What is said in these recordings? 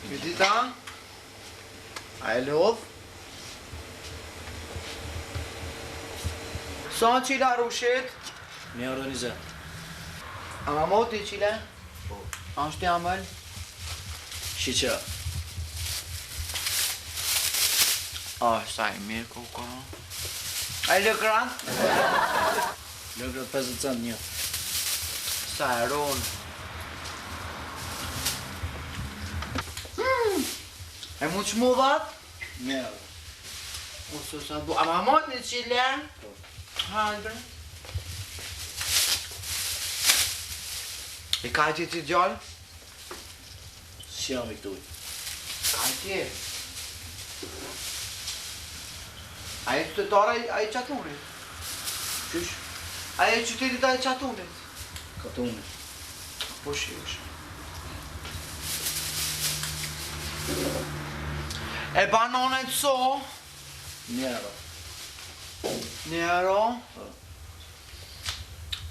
Judita? A e lodh? Sa në qila rushit? 1,20 €. A ma moti qile? Po. A është jam mëll? Shiqa. Sa i mirë koka. A i lëkrat? Lëkrat 50 cent një. Sa e ronë. E mu që mu dhat? 1 €. Ose sa bu... A ma mot një qile? Po. Hajde. I ka që ti gjallë? Si jam i këtuj. Ka që? A e qytetara a i qatunit? Qysh? A e qytetit a i qatunit? Katunit. Po shish. E banonet so? 1 €. 1 €? Po.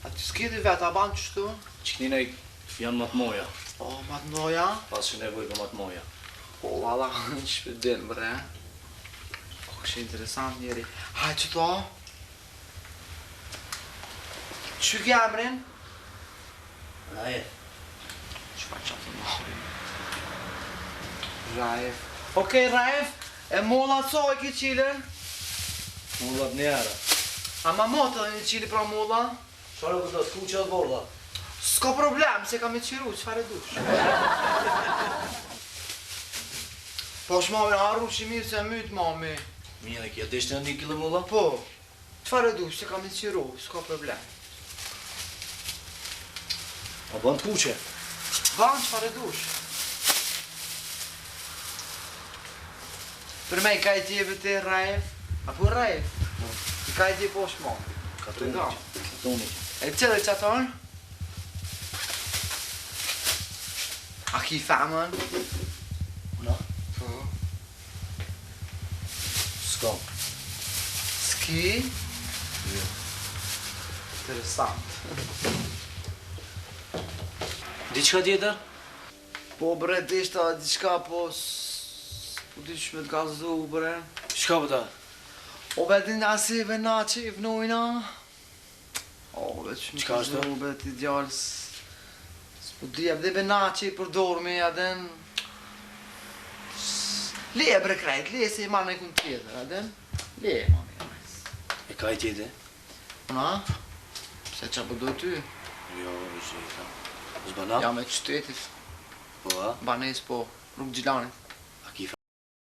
A ti s'kiti vet, a ban qështu? Qiknina janë më të moja. O, ma të noja? Pas që nevoj për më të moja. O, valla, në shpëdin, bre. O, kështë interesant njeri. Haj, që to? Që kjemrin? Raje. Që fa qatë të nëri? Raif. Okej, Raif, e molla co e ki qilën? Mullat 1 €. A ma motë dhe një qili pra molla? Qare këta të kuqa të borda? S'ka problem, se kam e qiru, qëfar e dush? Po shmami, arru që mirë se mytë, mami. Mjene, kja deshte në 1 kg mulla? Po, qëfar e dush, se kam e qiru, s'ka problem. A ban të kuqe? Ban, qëfar e dush? Për me, i ka i tjeve të Raif? Apo Raif? I ka i tje po shmami. Katunit. E qëllë që atonë? A ki famën? Na? Po. S'kam. Ski? Jo. Interesant. Diqka tjetër? Po bre, dishta diqka po... Po dish me t'gazu bre. Shka për ta? O be din asi vena që i vnojna. O be që më Qka është gazu be t'i djallës. S'po di e vena që i përdormi adhen. Le bre krejt, le se i marrë në kënë tjetër adhen. Le mami. E ka i tjetër? Na? Pse qa po doj ty? Jo, vështë i ta. Zbana? Jam e qytetit. Po, a? Banes po, rrug Gjilanit.